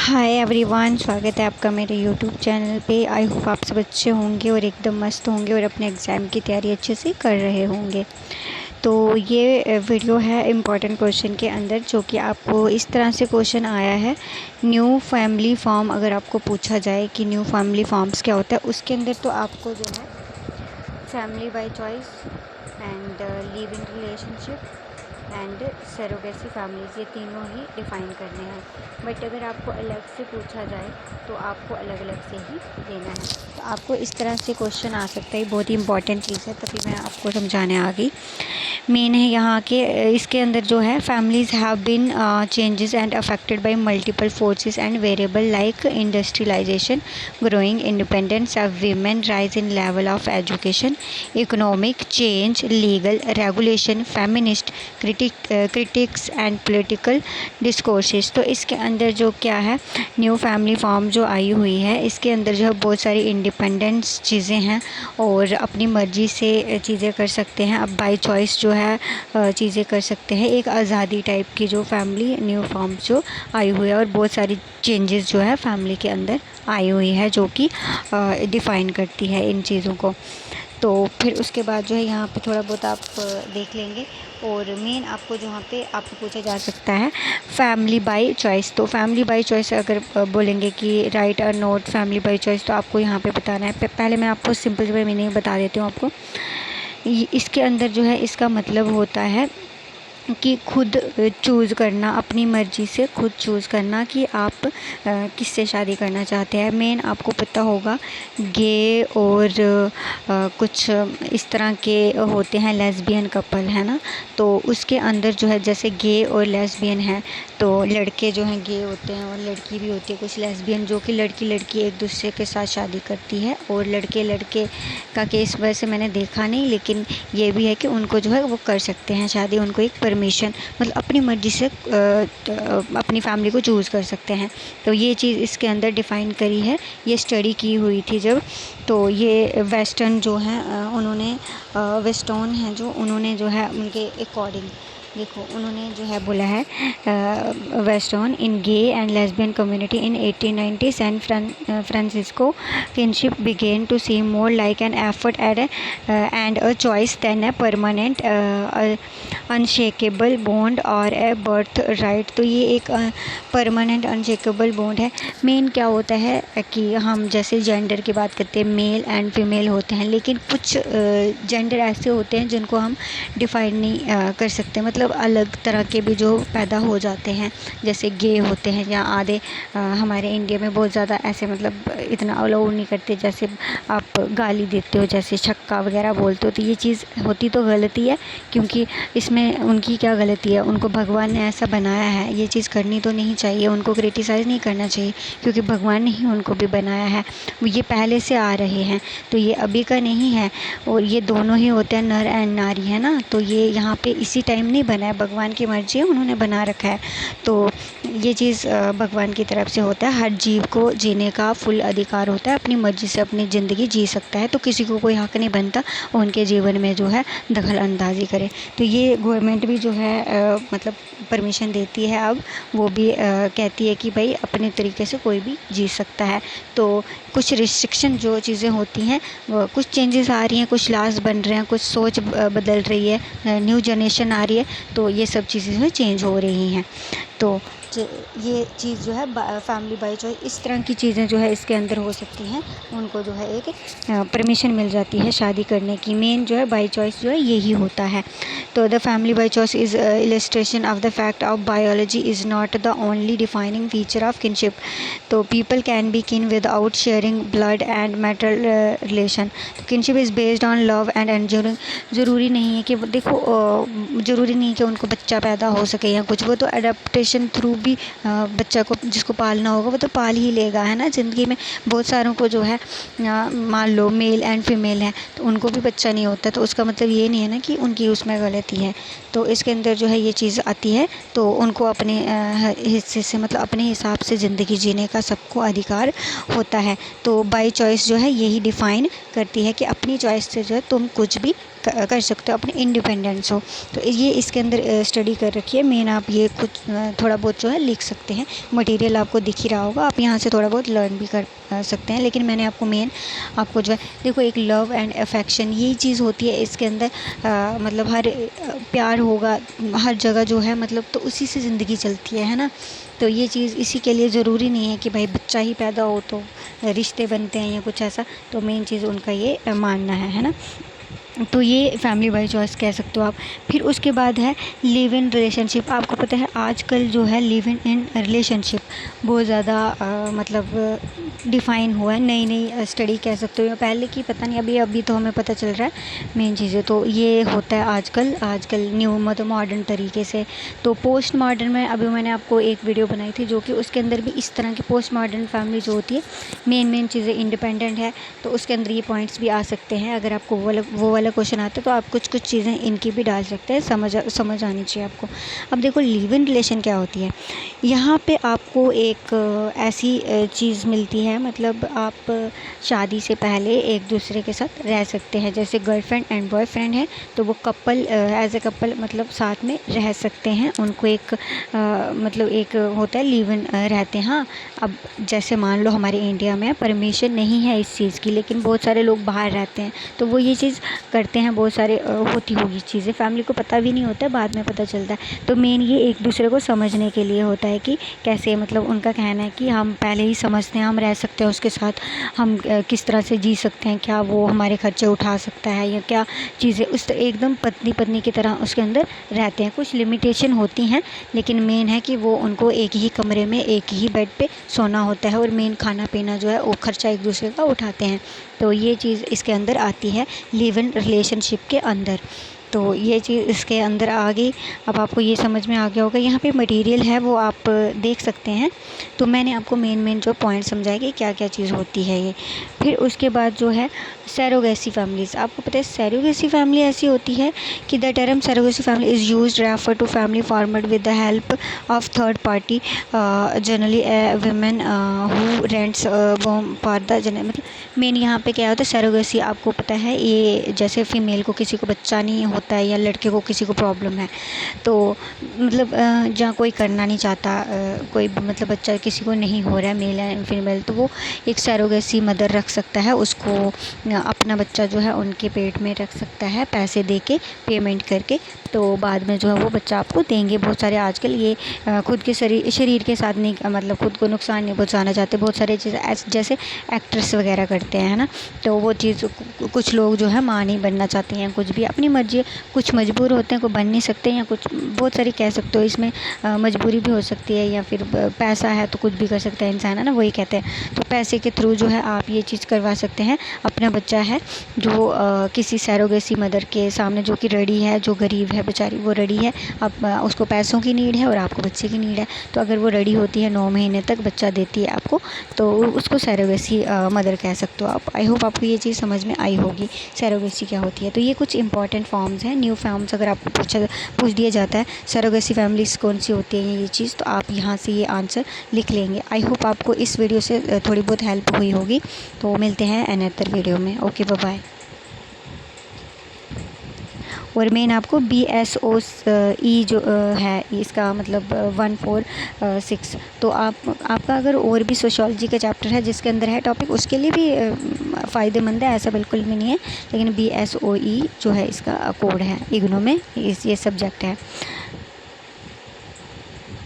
Hi everyone, स्वागत है आपका मेरे यूट्यूब चैनल पे। आई होप आप सब अच्छे होंगे और एकदम मस्त होंगे और अपने एग्ज़ाम की तैयारी अच्छे से कर रहे होंगे। तो ये वीडियो है इम्पॉर्टेंट क्वेश्चन के अंदर, जो कि आपको इस तरह से क्वेश्चन आया है। न्यू फैमिली फॉर्म अगर आपको पूछा जाए कि न्यू फैमिली फॉर्म्स क्या होता है, उसके अंदर तो आपको जो है family by choice and live in relationship and surrogacy families, ये तीनों ही डिफ़ाइन करने हैं। बट अगर आपको अलग से पूछा जाए तो आपको अलग अलग से ही देना है। तो आपको इस तरह से क्वेश्चन आ सकता है, बहुत ही इंपॉर्टेंट चीज़ है, तभी मैं आपको समझाने आ गई। मेन है यहाँ के इसके अंदर जो है families have been changes and affected by multiple forces and variable like industrialisation, growing independence of women, rise in level of education, economic change, legal regulation, feminist critics and political discourses. तो इसके अंदर जो क्या है, new family form जो आई हुई है, इसके अंदर जो है बहुत सारी इंडिपेंडेंस चीज़ें हैं और अपनी मर्ज़ी से चीज़ें कर सकते हैं। अब बाय चॉइस जो है चीज़ें कर सकते हैं। एक आज़ादी टाइप की जो फैमिली न्यू फॉर्म जो आई हुई है, और बहुत सारी चेंजेस जो है फैमिली के अंदर आई हुई है, जो कि डिफ़ाइन करती है इन चीज़ों को। तो फिर उसके बाद जो है यहाँ पे थोड़ा बहुत आप देख लेंगे। और मेन आपको जहाँ पे आपको पूछा जा सकता है फैमिली बाय चॉइस। तो फैमिली बाय चॉइस अगर बोलेंगे कि राइट और नॉट फैमिली बाय चॉइस, तो आपको यहाँ पे बताना है। पहले मैं आपको सिंपल वे मीनिंग बता देती हूँ आपको। इसके अंदर जो है इसका मतलब होता है कि खुद चूज़ करना, अपनी मर्ज़ी से खुद चूज़ करना कि आप किससे शादी करना चाहते हैं। मेन आपको पता होगा गे और कुछ इस तरह के होते हैं, लेस्बियन कपल है ना। तो उसके अंदर जो है जैसे गे और लेस्बियन है, तो लड़के जो हैं गे होते हैं और लड़की भी होती है कुछ लेस्बियन, जो कि लड़की लड़की एक दूसरे के साथ शादी करती है। और लड़के लड़के का केस वैसे मैंने देखा नहीं, लेकिन ये भी है कि उनको जो है वो कर सकते हैं शादी, उनको एक परमिशन, मतलब अपनी मर्ज़ी से अपनी फैमिली को चूज़ कर सकते हैं। तो ये चीज़ इसके अंदर डिफ़ाइन करी है, ये स्टडी की हुई थी जब। तो ये वेस्टर्न जो है उन्होंने वेस्टर्न हैं जो उन्होंने जो है उनके अकॉर्डिंग देखो उन्होंने जो है बोला है western in gay and lesbian community in 1890 San Francisco kinship began to seem more like an effort and a choice than a permanent unshakeable bond or a birthright. तो ये एक परमानेंट अनशेकेबल बॉन्ड है। Main क्या होता है कि हम जैसे जेंडर की बात करते हैं, मेल एंड फीमेल होते हैं, लेकिन कुछ जेंडर ऐसे होते हैं जिनको हम डिफ़ाइन नहीं कर सकते, मतलब अलग तरह के भी जो पैदा हो जाते हैं, जैसे गे होते हैं। या आधे हमारे इंडिया में बहुत ज़्यादा ऐसे, मतलब इतना अलाउ नहीं करते, जैसे आप गाली देते हो, जैसे छक्का वगैरह बोलते हो, तो ये चीज़ होती तो गलती है, क्योंकि इसमें उनकी क्या गलती है, उनको भगवान ने ऐसा बनाया है, ये चीज़ करनी तो नहीं चाहिए, उनको क्रिटिसाइज़ नहीं करना चाहिए, क्योंकि भगवान ने ही उनको भी बनाया है। ये पहले से आ रहे हैं, तो ये अभी का नहीं है। और ये दोनों ही होते हैं, नर एंड नारी, है ना। तो ये यहाँ पे इसी टाइम नहीं बना है, भगवान की मर्ज़ी है, उन्होंने बना रखा है। तो ये चीज़ भगवान की तरफ से होता है। हर जीव को जीने का फुल अधिकार होता है, अपनी मर्ज़ी से अपनी ज़िंदगी जी सकता है, तो किसी को कोई हक़ नहीं बनता उनके जीवन में जो है दखल अंदाज़ी करे। तो ये गवर्नमेंट भी जो है मतलब परमिशन देती है, अब वो भी कहती है कि भाई अपने तरीके से कोई भी जी सकता है। तो कुछ रिस्ट्रिक्शन जो चीज़ें होती हैं, वो कुछ चेंजेस आ रही हैं, कुछ लॉज बन रहे हैं, कुछ सोच बदल रही है, न्यू जनरेशन आ रही है, तो ये सब चीज़ें जो चेंज हो रही हैं। तो ये चीज़ जो है फैमिली बाय चॉइस, इस तरह की चीज़ें जो है इसके अंदर हो सकती हैं, उनको जो है एक परमिशन मिल जाती है शादी करने की। मेन जो है बाय चॉइस जो है यही होता है। तो the family by choice is illustration of the fact of biology is not the only defining feature of kinship. तो people can be kin without sharing blood and material relation. तो kinship is based on love and enduring. ज़रूरी नहीं है कि देखो ज़रूरी नहीं कि उनको बच्चा पैदा हो सके या कुछ, वो तो अडेप्टेशन थ्रू भी बच्चा को जिसको पालना होगा वो तो पाल ही लेगा, है ना। ज़िंदगी में बहुत सारों को जो है मान लो मेल एंड फीमेल है, तो उनको भी बच्चा नहीं होता, तो उसका मतलब ये नहीं है ना कि उनकी उसमें गलती है। तो इसके अंदर जो है ये चीज़ आती है, तो उनको अपने हिस्से से, मतलब अपने हिसाब से ज़िंदगी जीने का सबको अधिकार होता है। तो बाय चॉइस जो है यही डिफ़ाइन करती है कि अपनी चॉइस से जो है तुम कुछ भी कर सकते हो, अपने इंडिपेंडेंस हो। तो ये इसके अंदर स्टडी कर रखी है। मेन आप ये कुछ थोड़ा बहुत जो है लिख सकते हैं। मटेरियल आपको दिख ही रहा होगा, आप यहाँ से थोड़ा बहुत लर्न भी कर सकते हैं। लेकिन मैंने आपको मेन आपको जो है देखो, एक लव एंड अफेक्शन यही चीज़ होती है इसके अंदर। मतलब हर प्यार होगा हर जगह जो है, मतलब तो उसी से ज़िंदगी चलती है ना। तो ये चीज़ इसी के लिए ज़रूरी नहीं है कि भाई बच्चा ही पैदा हो तो रिश्ते बनते हैं या कुछ ऐसा। तो मेन चीज़ उनका ये मानना है ना। तो ये फैमिली बाय चॉइस कह सकते हो आप। फिर उसके बाद है लिव इन रिलेशनशिप। आपको पता है आजकल जो है लिव इन रिलेशनशिप बहुत ज़्यादा मतलब डिफ़ाइन हुआ है। नई नई स्टडी कह सकते हो, पहले की पता नहीं, अभी तो हमें पता चल रहा है मेन चीज़ें। तो ये होता है आजकल न्यू मतलब मॉडर्न तरीके से। तो पोस्ट मॉडर्न में अभी मैंने आपको एक वीडियो बनाई थी जो कि उसके अंदर भी इस तरह की पोस्ट मॉडर्न फैमिली जो होती है मेन चीज़ें इंडिपेंडेंट है। तो उसके अंदर ये पॉइंट्स भी आ सकते हैं। अगर आपको वो वाला क्वेश्चन आता है तो आप कुछ चीज़ें इनकी भी डाल सकते हैं, समझ आनी चाहिए आपको। अब देखो लिव इन रिलेशन क्या होती है। यहाँ पे आपको एक ऐसी चीज़ मिलती है, मतलब आप शादी से पहले एक दूसरे के साथ रह सकते हैं। जैसे गर्लफ्रेंड एंड बॉयफ्रेंड है तो वो कपल एज ए कपल मतलब साथ में रह सकते हैं। उनको एक मतलब एक होता है लिव इन रहते हैं। हाँ, अब जैसे मान लो हमारे इंडिया में परमिशन नहीं है इस चीज़ की, लेकिन बहुत सारे लोग बाहर रहते हैं तो वो ये चीज़ करते हैं। बहुत सारे होती होगी चीज़ें, फैमिली को पता भी नहीं होता है, बाद में पता चलता है। तो मेन ये एक दूसरे को समझने के लिए होता है कि कैसे, मतलब उनका कहना है कि हम पहले ही समझते हैं, हम रह सकते हैं उसके साथ, हम किस तरह से जी सकते हैं, क्या वो हमारे खर्चे उठा सकता है या क्या चीज़ें, उस एकदम पत्नी की तरह उसके अंदर रहते हैं। कुछ लिमिटेशन होती हैं, लेकिन मेन है कि वो उनको एक ही कमरे में एक ही बेड पे सोना होता है और मेन खाना पीना जो है वो खर्चा एक दूसरे का उठाते हैं। तो ये चीज़ इसके अंदर आती है लिव इन रिलेशनशिप के अंदर। तो ये चीज़ इसके अंदर आ गई। अब आपको ये समझ में आ गया होगा। यहाँ पे मटेरियल है वो आप देख सकते हैं। तो मैंने आपको मेन जो पॉइंट समझाया कि क्या क्या चीज़ होती है ये। फिर उसके बाद जो है सरोगेसी फैमिलीज़। आपको पता है सरोगेसी फैमिली ऐसी होती है कि the term surrogacy family is used refer to family formed with the help of third party, generally women who rents womb for the general. मतलब मेन यहाँ पे क्या होता है सरोगेसी, आपको पता है ये जैसे फीमेल को किसी को बच्चा नहीं होता है या लड़के को किसी को प्रॉब्लम है, तो मतलब जहाँ कोई करना नहीं चाहता, कोई मतलब बच्चा किसी को नहीं हो रहा है मेल एंड फीमेल, तो वो एक सरोगेसी मदर रख सकता है, उसको अपना बच्चा जो है उनके पेट में रख सकता है पैसे दे के, पेमेंट करके। तो बाद में जो है वो बच्चा आपको देंगे। बहुत सारे आजकल ये खुद के शरीर के साथ नहीं, मतलब खुद को नुकसान नहीं पहुंचाना चाहते। बहुत सारे चीज़ जैसे एक्ट्रेस वगैरह करते हैं ना, तो वो चीज़ कुछ लोग जो है माँ नहीं बनना चाहते हैं, कुछ भी अपनी मर्जी, कुछ मजबूर होते हैं, कोई बन नहीं सकते, या कुछ बहुत सारी कह सकते हो इसमें मजबूरी भी हो सकती है, या फिर पैसा है तो कुछ भी कर सकता है इंसान, है ना, वही कहते हैं। तो पैसे के थ्रू जो है आप ये चीज़ करवा सकते हैं। अपना बच्चा है जो किसी सरोगेसी मदर के सामने, जो कि रेडी है, जो गरीब है बेचारी वो रेडी है, अब उसको पैसों की नीड है और आपको बच्चे की नीड है, तो अगर वो रेडी होती है 9 महीने तक बच्चा देती है आपको, तो उसको सरोगेसी मदर कह सकते हो आप। आई होप आपको ये चीज़ समझ में आई होगी सरोगेसी क्या होती है। तो ये कुछ इंपॉर्टेंट फॉर्म्स हैं, न्यू फॉर्म्स। अगर आपको पूछ दिया जाता है सरोगेसी फैमिलीज़ कौन सी होती है ये चीज़, तो आप यहाँ से ये आंसर लिख लेंगे। आई होप आपको इस वीडियो से थोड़ी बहुत हेल्प हुई होगी। तो मिलते हैं अनदर वीडियो में। Okay, bye bye. और मेन आपको BSOE जो है इसका मतलब 146, तो आपका अगर और भी सोशोलॉजी का चैप्टर है जिसके अंदर है टॉपिक, उसके लिए भी फ़ायदेमंद है, ऐसा बिल्कुल भी नहीं है। लेकिन BSOE जो है इसका कोड है, इग्नू में ये सब्जेक्ट है।